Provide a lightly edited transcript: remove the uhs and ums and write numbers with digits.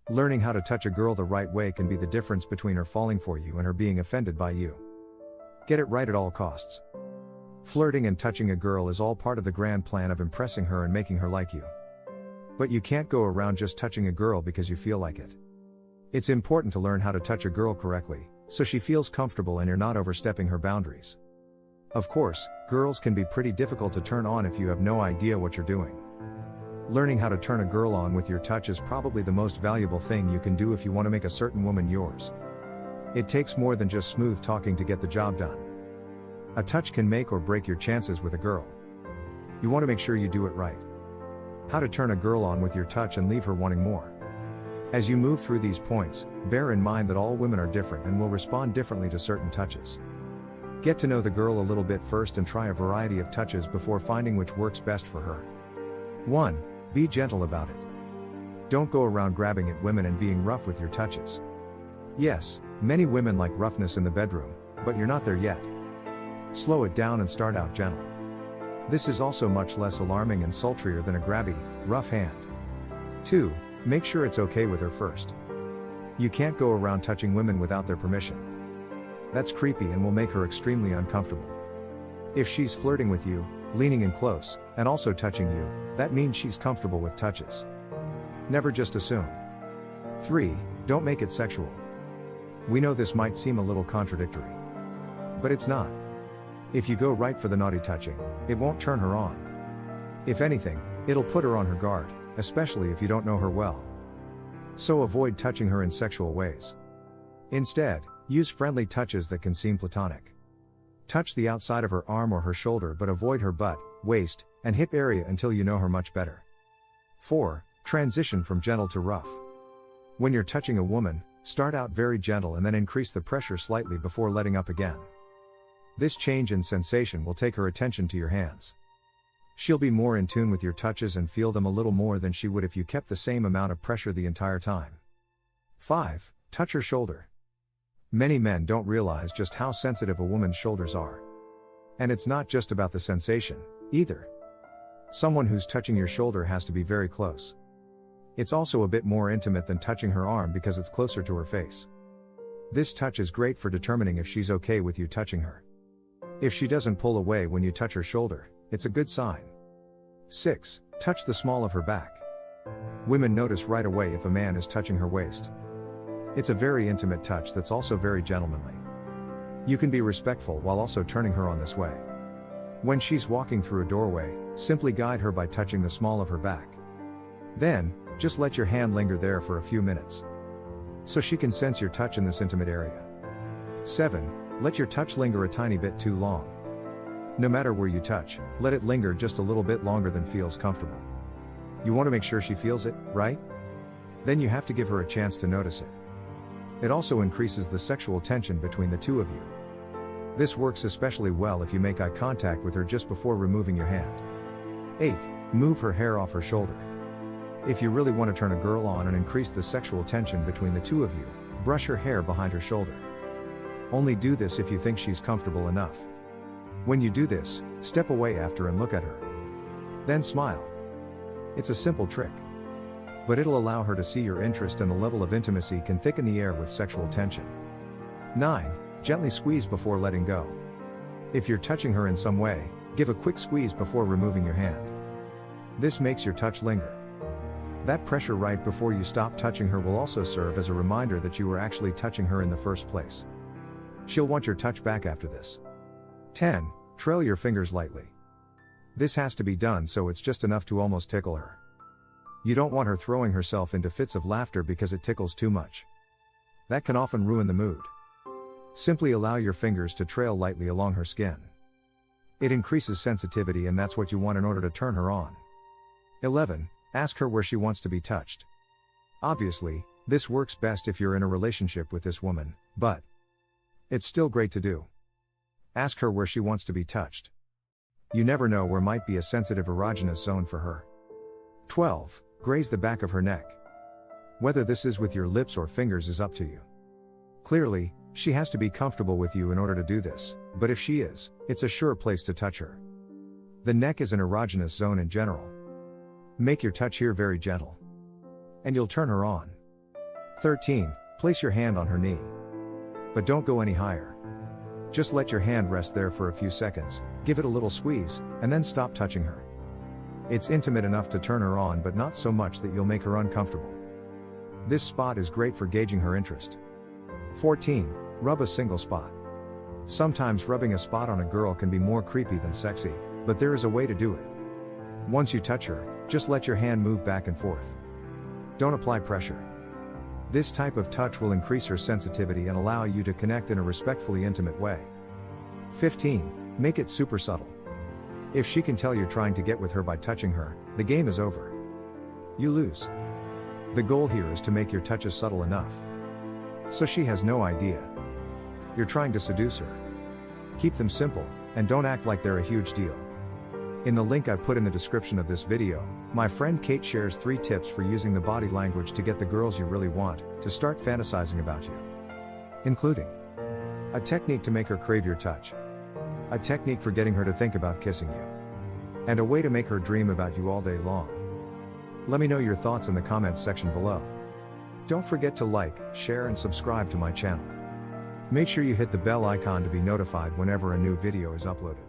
Learning how to touch a girl the right way can be the difference between her falling for you and her being offended by you. Get it right at all costs. Flirting and touching a girl is all part of the grand plan of impressing her and making her like you. But you can't go around just touching a girl because you feel like it. It's important to learn how to touch a girl correctly, so she feels comfortable and you're not overstepping her boundaries. Of course, girls can be pretty difficult to turn on if you have no idea what you're doing. Learning how to turn a girl on with your touch is probably the most valuable thing you can do if you want to make a certain woman yours. It takes more than just smooth talking to get the job done. A touch can make or break your chances with a girl. You want to make sure you do it right. How to turn a girl on with your touch and leave her wanting more. As you move through these points, bear in mind that all women are different and will respond differently to certain touches. Get to know the girl a little bit first and try a variety of touches before finding which works best for her. 1. Be gentle about it. Don't go around grabbing at women and being rough with your touches. Yes, many women like roughness in the bedroom, but you're not there yet. Slow it down and start out gentle. This is also much less alarming and sultrier than a grabby, rough hand. 2. Make sure it's okay with her first. You can't go around touching women without their permission. That's creepy and will make her extremely uncomfortable. If she's flirting with you, leaning in close, and also touching you, that means she's comfortable with touches. Never just assume. 3. Don't make it sexual. We know this might seem a little contradictory. But it's not. If you go right for the naughty touching, it won't turn her on. If anything, it'll put her on her guard, especially if you don't know her well. So avoid touching her in sexual ways. Instead, use friendly touches that can seem platonic. Touch the outside of her arm or her shoulder but avoid her butt, waist, and hip area until you know her much better. 4. Transition from gentle to rough. When you're touching a woman, start out very gentle and then increase the pressure slightly before letting up again. This change in sensation will take her attention to your hands. She'll be more in tune with your touches and feel them a little more than she would if you kept the same amount of pressure the entire time. 5. Touch her shoulder. Many men don't realize just how sensitive a woman's shoulders are. And it's not just about the sensation, either. Someone who's touching your shoulder has to be very close. It's also a bit more intimate than touching her arm because it's closer to her face. This touch is great for determining if she's okay with you touching her. If she doesn't pull away when you touch her shoulder, it's a good sign. 6. Touch the small of her back. Women notice right away if a man is touching her waist. It's a very intimate touch that's also very gentlemanly. You can be respectful while also turning her on this way. When she's walking through a doorway, simply guide her by touching the small of her back. Then, just let your hand linger there for a few minutes, so she can sense your touch in this intimate area. 7. Let your touch linger a tiny bit too long. No matter where you touch, let it linger just a little bit longer than feels comfortable. You want to make sure she feels it, right? Then you have to give her a chance to notice it. It also increases the sexual tension between the two of you. This works especially well if you make eye contact with her just before removing your hand. 8. Move her hair off her shoulder. If you really want to turn a girl on and increase the sexual tension between the two of you, brush her hair behind her shoulder. Only do this if you think she's comfortable enough. When you do this, step away after and look at her. Then smile. It's a simple trick, but it'll allow her to see your interest, and the level of intimacy can thicken the air with sexual tension. 9. Gently squeeze before letting go. If you're touching her in some way, give a quick squeeze before removing your hand. This makes your touch linger. That pressure right before you stop touching her will also serve as a reminder that you were actually touching her in the first place. She'll want your touch back after this. 10. Trail your fingers lightly. This has to be done so it's just enough to almost tickle her. You don't want her throwing herself into fits of laughter because it tickles too much. That can often ruin the mood. Simply allow your fingers to trail lightly along her skin. It increases sensitivity, and that's what you want in order to turn her on. 11. Ask her where she wants to be touched. Obviously, this works best if you're in a relationship with this woman, but it's still great to do. Ask her where she wants to be touched. You never know where might be a sensitive erogenous zone for her. 12. Graze the back of her neck. Whether this is with your lips or fingers is up to you. Clearly, she has to be comfortable with you in order to do this, but if she is, it's a sure place to touch her. The neck is an erogenous zone in general. Make your touch here very gentle, and you'll turn her on. 13. Place your hand on her knee. But don't go any higher. Just let your hand rest there for a few seconds, give it a little squeeze, and then stop touching her. It's intimate enough to turn her on, but not so much that you'll make her uncomfortable. This spot is great for gauging her interest. 14. Rub a single spot. Sometimes rubbing a spot on a girl can be more creepy than sexy, but there is a way to do it. Once you touch her, just let your hand move back and forth. Don't apply pressure. This type of touch will increase her sensitivity and allow you to connect in a respectfully intimate way. 15. Make it super subtle. If she can tell you're trying to get with her by touching her, the game is over. You lose. The goal here is to make your touches subtle enough so she has no idea you're trying to seduce her. Keep them simple, and don't act like they're a huge deal. In the link I put in the description of this video, my friend Kate shares 3 tips for using the body language to get the girls you really want to start fantasizing about you. Including a technique to make her crave your touch, a technique for getting her to think about kissing you, and a way to make her dream about you all day long. Let me know your thoughts in the comments section below. Don't forget to like, share and subscribe to my channel. Make sure you hit the bell icon to be notified whenever a new video is uploaded.